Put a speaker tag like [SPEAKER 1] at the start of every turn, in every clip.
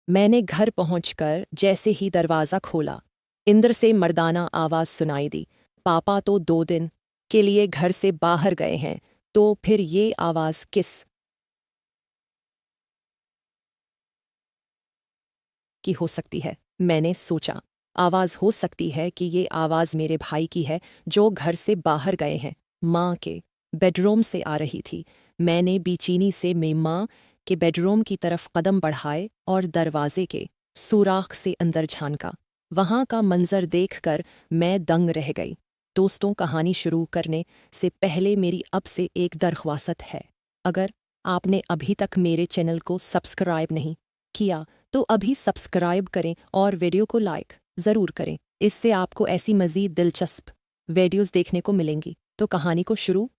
[SPEAKER 1] मैंने घर पहुंचकर जैसे ही दरवाज़ा खोला, इंद्र से मर्दाना आवाज़ सुनाई दी। पापा तो 2 दिन के लिए घर से बाहर गए हैं। तो फिर ये आवाज़ किस की हो सकती है? मैंने सोचा। आवाज़ हो सकती है कि ये आवाज़ मेरे भाई की है जो घर से बाहर गए हैं। माँ के बेडरूम से आ रही थी। मैंने बेचैनी से माँ के बेडरूम की तरफ कदम बढ़ाए और दरवाजे के सुराख से अंदर झांका। वहाँ का मंजर देखकर मैं दंग रह गई। दोस्तों, कहानी शुरू करने से पहले मेरी अब से एक दरख्वास्त है। अगर आपने अभी तक मेरे चैनल को सब्सक्राइब नहीं किया तो अभी सब्सक्राइब करें और वीडियो को लाइक ज़रूर करें। इससे आपको ऐसी मज़ीद दिलचस्प वीडियोस देखने को मिलेंगी। तो कहानी को शुरू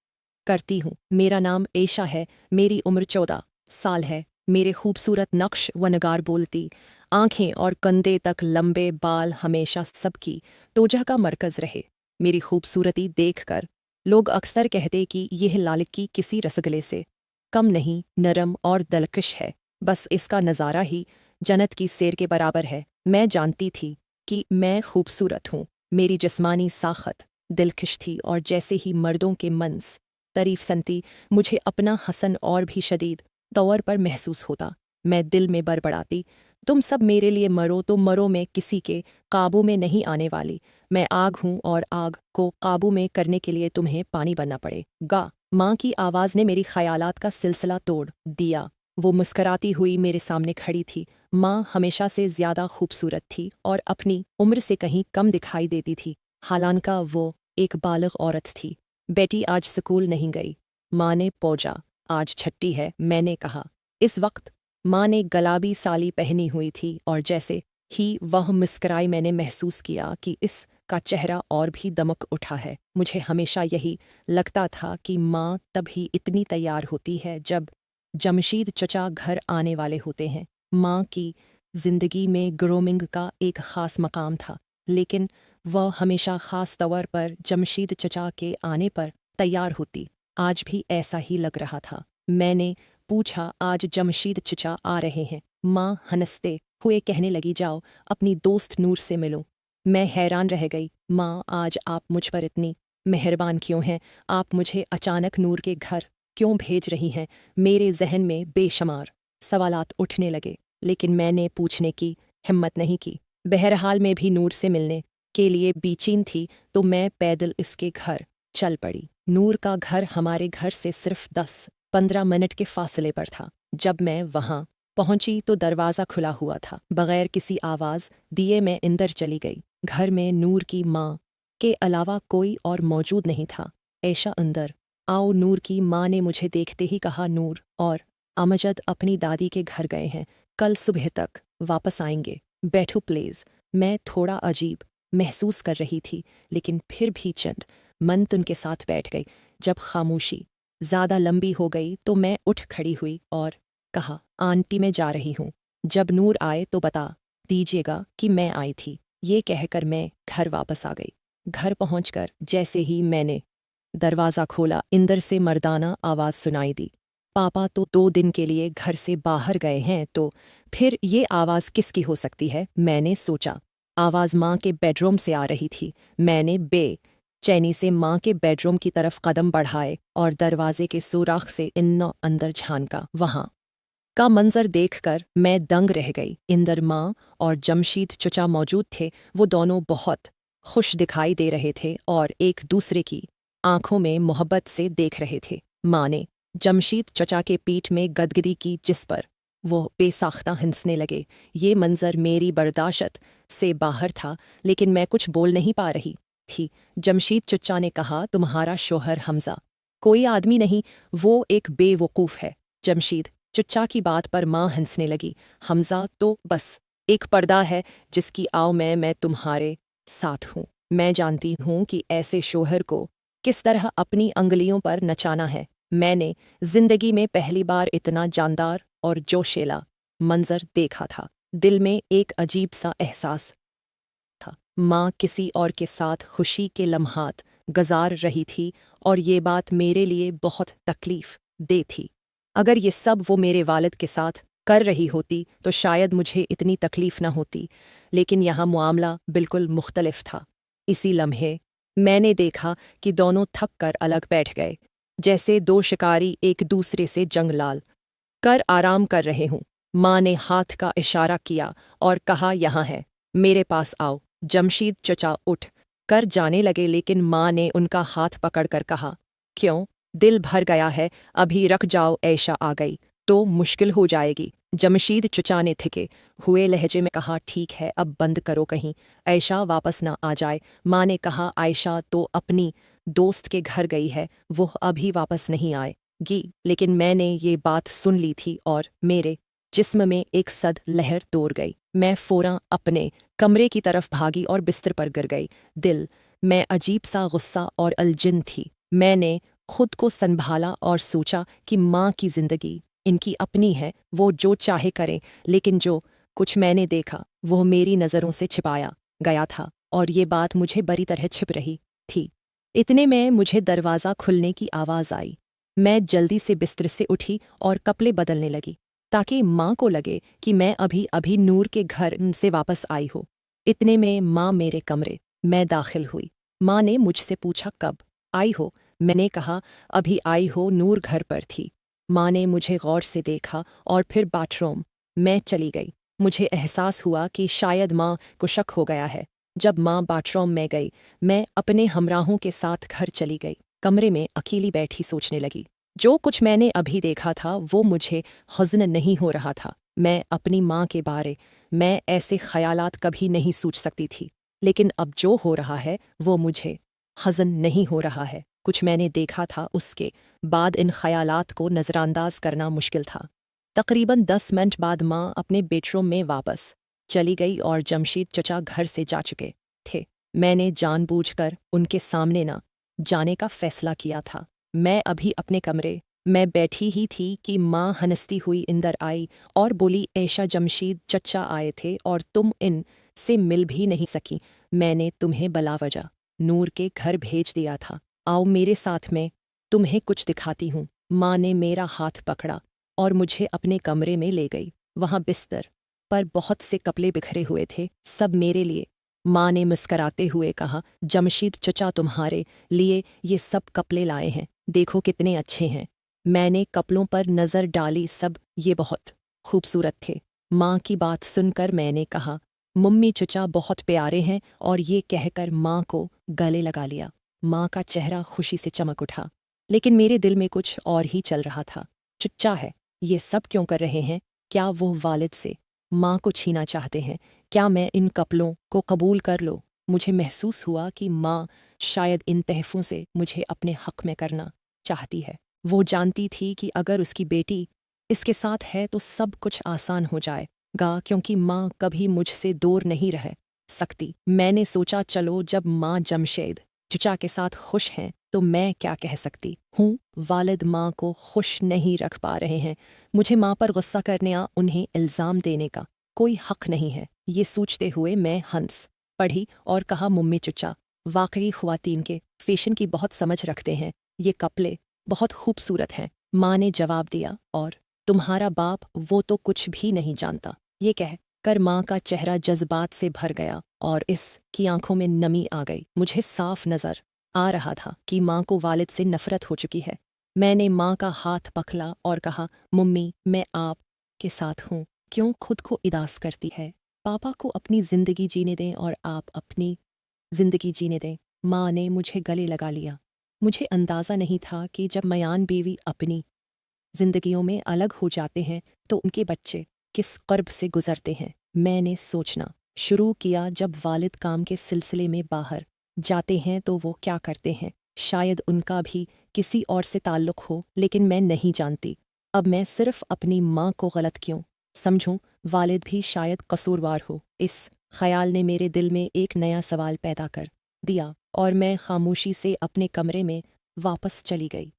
[SPEAKER 1] करती हूँ। मेरा नाम ऐशा है। मेरी उम्र 14 साल है। मेरे खूबसूरत नक्श व नगार बोलती आंखें और कंधे तक लंबे बाल हमेशा सबकी तोजह का मरकज़ रहे। मेरी खूबसूरती देखकर लोग अक्सर कहते कि यह लालकी किसी रसगुल्ले से कम नहीं, नरम और दिलकश है। बस इसका नज़ारा ही जन्नत की सैर के बराबर है। मैं जानती थी कि मैं खूबसूरत हूँ। मेरी जिस्मानी साख़त दिलकश थी और जैसे ही मर्दों के मंस तारीफ सुनती, मुझे अपना हसन और भी शदीद तौर पर महसूस होता। मैं दिल में बड़बड़ाती, तुम सब मेरे लिए मरो तो मरो, मैं किसी के काबू में नहीं आने वाली। मैं आग हूँ और आग को काबू में करने के लिए तुम्हें पानी बनना पड़ेगा। माँ की आवाज़ ने मेरी ख्यालात का सिलसिला तोड़ दिया। वो मुस्कराती हुई मेरे सामने खड़ी थी। माँ हमेशा से ज़्यादा खूबसूरत थी और अपनी उम्र से कहीं कम दिखाई देती थी। हालांकि वो एक बालिग औरत थी। बेटी आज स्कूल नहीं गई? माँ ने पूछा। आज छुट्टी है, मैंने कहा। इस वक्त माँ ने गुलाबी साड़ी पहनी हुई थी और जैसे ही वह मुस्कराई मैंने महसूस किया कि इसका चेहरा और भी दमक उठा है। मुझे हमेशा यही लगता था कि माँ तभी इतनी तैयार होती है जब जमशीद चचा घर आने वाले होते हैं। माँ की ज़िंदगी में ग्रूमिंग का एक ख़ास मकाम था, लेकिन वह हमेशा ख़ास तौर पर जमशीद चचा के आने पर तैयार होती। आज भी ऐसा ही लग रहा था। मैंने पूछा, आज जमशीद चचा आ रहे हैं? माँ हंसते हुए कहने लगी, जाओ अपनी दोस्त नूर से मिलो। मैं हैरान रह गई। माँ, आज आप मुझ पर इतनी मेहरबान क्यों हैं? आप मुझे अचानक नूर के घर क्यों भेज रही हैं? मेरे जहन में बेशुमार सवालात उठने लगे, लेकिन मैंने पूछने की हिम्मत नहीं की। बहरहाल मैं भी नूर से मिलने के लिए बेचैन थी, तो मैं पैदल इसके घर चल पड़ी। नूर का घर हमारे घर से सिर्फ 10-15 मिनट के फासले पर था। जब मैं वहां पहुंची तो दरवाज़ा खुला हुआ था। बगैर किसी आवाज़ दिए मैं अंदर चली गई। घर में नूर की माँ के अलावा कोई और मौजूद नहीं था। ऐशा, अंदर आओ, नूर की माँ ने मुझे देखते ही कहा। नूर और अमजद अपनी दादी के घर गए हैं, कल सुबह तक वापस आएंगे। बैठो प्लीज़। मैं थोड़ा अजीब महसूस कर रही थी, लेकिन फिर भी चंद मिनट उनके साथ बैठ गई। जब खामोशी ज़्यादा लंबी हो गई तो मैं उठ खड़ी हुई और कहा, आंटी मैं जा रही हूँ। जब नूर आए तो बता दीजिएगा कि मैं आई थी। ये कहकर मैं घर वापस आ गई। घर पहुंचकर जैसे ही मैंने दरवाज़ा खोला, इंदर से मर्दाना आवाज़ सुनाई दी। पापा तो 2 दिन के लिए घर से बाहर गए हैं। तो फिर ये आवाज़ किसकी हो सकती है? मैंने सोचा। आवाज़ माँ के बेडरूम से आ रही थी। मैंने बेचैनी से माँ के बेडरूम की तरफ कदम बढ़ाए और दरवाजे के सुराख से इन्ना अंदर झांका। वहाँ का मंजर देखकर मैं दंग रह गई। इंदर, माँ और जमशीद चचा मौजूद थे। वो दोनों बहुत खुश दिखाई दे रहे थे और एक दूसरे की आंखों में मोहब्बत से देख रहे थे। माँ ने जमशीद चचा के पीठ में गदगदी की, जिस पर वो बेसाख्ता हंसने लगे। ये मंजर मेरी बर्दाश्त से बाहर था, लेकिन मैं कुछ बोल नहीं पा रही थी। जमशीद चचा ने कहा, तुम्हारा शोहर हमजा कोई आदमी नहीं, वो एक बेवकूफ़ है। जमशीद चचा की बात पर माँ हंसने लगी। हमजा तो बस एक पर्दा है जिसकी आओ मैं तुम्हारे साथ हूँ। मैं जानती हूँ कि ऐसे शोहर को किस तरह अपनी अंगुलियों पर नचाना है। मैंने जिंदगी में पहली बार इतना जानदार और जोशीला मंजर देखा था। दिल में एक अजीब सा एहसास था। माँ किसी और के साथ खुशी के लम्हात गुजार रही थी और ये बात मेरे लिए बहुत तकलीफ दे थी। अगर ये सब वो मेरे वालिद के साथ कर रही होती तो शायद मुझे इतनी तकलीफ न होती, लेकिन यहाँ मामला बिल्कुल मुख्तलिफ था। इसी लम्हे मैंने देखा कि दोनों थक कर अलग बैठ गए, जैसे दो शिकारी एक दूसरे से जंग लाल कर आराम कर रहे हूँ। माँ ने हाथ का इशारा किया और कहा, यहाँ है, मेरे पास आओ। जमशीद चचा उठ कर जाने लगे, लेकिन माँ ने उनका हाथ पकड़कर कहा, क्यों? दिल भर गया है, अभी रख जाओ, ऐशा आ गई तो मुश्किल हो जाएगी। जमशीद चचा ने थिके हुए लहजे में कहा, ठीक है, अब बंद करो, कहीं ऐशा वापस ना आ जाए। माँ ने कहा, आयशा तो अपनी दोस्त के घर गई है, वो अभी वापस नहीं आएगी। लेकिन मैंने ये बात सुन ली थी और मेरे जिस्म में एक सद लहर दौड़ गई। मैं फ़ौरन अपने कमरे की तरफ भागी और बिस्तर पर गिर गई। दिल मैं अजीब सा गुस्सा और अलजन थी। मैंने खुद को संभाला और सोचा कि माँ की ज़िंदगी इनकी अपनी है, वो जो चाहे करें, लेकिन जो कुछ मैंने देखा वो मेरी नज़रों से छिपाया गया था और ये बात मुझे बुरी तरह छिप रही थी। इतने में मुझे दरवाज़ा खुलने की आवाज़ आई। मैं जल्दी से बिस्तर से उठी और कपड़े बदलने लगी, ताकि माँ को लगे कि मैं अभी अभी नूर के घर से वापस आई हूँ। इतने में माँ मेरे कमरे में दाखिल हुई। माँ ने मुझसे पूछा, कब आई हो? मैंने कहा, अभी आई हो, नूर घर पर थी। माँ ने मुझे गौर से देखा और फिर बाथरूम में चली गई। मुझे एहसास हुआ कि शायद माँ को शक हो गया है। जब माँ बाथरूम में गई, मैं अपने हमराहों के साथ घर चली गई। कमरे में अकेली बैठी सोचने लगी। जो कुछ मैंने अभी देखा था वो मुझे हज़न नहीं हो रहा था। मैं अपनी माँ के बारे में ऐसे ख़यालात कभी नहीं सोच सकती थी, लेकिन अब जो हो रहा है वो मुझे हज़न नहीं हो रहा है। कुछ मैंने देखा था, उसके बाद इन ख़यालात को नज़रअंदाज करना मुश्किल था। तकरीबन 10 मिनट बाद माँ अपने बेडरूम में वापस चली गई और जमशीद चचा घर से जा चुके थे। मैंने जानबूझकर उनके सामने न जाने का फ़ैसला किया था। मैं अभी अपने कमरे में बैठी ही थी कि माँ हंसती हुई अंदर आई और बोली, ऐशा, जमशीद चचा आए थे और तुम इन से मिल भी नहीं सकी। मैंने तुम्हें बलावजा नूर के घर भेज दिया था। आओ मेरे साथ में तुम्हें कुछ दिखाती हूँ। माँ ने मेरा हाथ पकड़ा और मुझे अपने कमरे में ले गई। वहाँ बिस्तर पर बहुत से कपड़े बिखरे हुए थे, सब मेरे लिए। माँ ने मुस्कराते हुए कहा, जमशीद चचा तुम्हारे लिए ये सब कपड़े लाए हैं, देखो कितने अच्छे हैं। मैंने कपड़ों पर नज़र डाली, सब ये बहुत खूबसूरत थे। माँ की बात सुनकर मैंने कहा, मम्मी चचा बहुत प्यारे हैं, और ये कहकर माँ को गले लगा लिया। माँ का चेहरा खुशी से चमक उठा, लेकिन मेरे दिल में कुछ और ही चल रहा था। चुच्चा है, ये सब क्यों कर रहे हैं? क्या वो वालिद से माँ को छीना चाहते हैं? क्या मैं इन कपड़ों को कबूल कर लूँ? मुझे महसूस हुआ कि माँ शायद इन तहफ़ों से मुझे अपने हक़ में करना चाहती है। वो जानती थी कि अगर उसकी बेटी इसके साथ है तो सब कुछ आसान हो जाएगा, क्योंकि माँ कभी मुझसे दूर नहीं रह सकती। मैंने सोचा, चलो, जब माँ जमशेद चचा के साथ खुश हैं तो मैं क्या कह सकती हूँ। वालिद माँ को खुश नहीं रख पा रहे हैं, मुझे माँ पर गुस्सा करने या उन्हें इल्ज़ाम देने का कोई हक़ नहीं है। ये सोचते हुए मैं हंस पढ़ी और कहा, मम्मी चचा वाकई ख़वातीन के फ़ैशन की बहुत समझ रखते हैं, ये कपड़े बहुत खूबसूरत हैं। माँ ने जवाब दिया, और तुम्हारा बाप वो तो कुछ भी नहीं जानता। ये कह कर माँ का चेहरा जज्बात से भर गया और इसकी आंखों में नमी आ गई। मुझे साफ नज़र आ रहा था कि माँ को वालिद से नफ़रत हो चुकी है। मैंने माँ का हाथ पकड़ा और कहा, मम्मी मैं आप के साथ हूँ, क्यों खुद को उदास करती है? पापा को अपनी ज़िंदगी जीने दें और आप अपनी ज़िंदगी जीने दें। माँ ने मुझे गले लगा लिया। मुझे अंदाज़ा नहीं था कि जब मयान बीवी अपनी ज़िंदगियों में अलग हो जाते हैं तो उनके बच्चे किस कर्ब से गुज़रते हैं। मैंने सोचना शुरू किया, जब वालिद काम के सिलसिले में बाहर जाते हैं तो वो क्या करते हैं। शायद उनका भी किसी और से ताल्लुक़ हो, लेकिन मैं नहीं जानती। अब मैं सिर्फ़ अपनी माँ को गलत क्यों समझूं? वालिद भी शायद कसूरवार हो। इस ख़याल ने मेरे दिल में एक नया सवाल पैदा कर दिया और मैं खामोशी से अपने कमरे में वापस चली गई।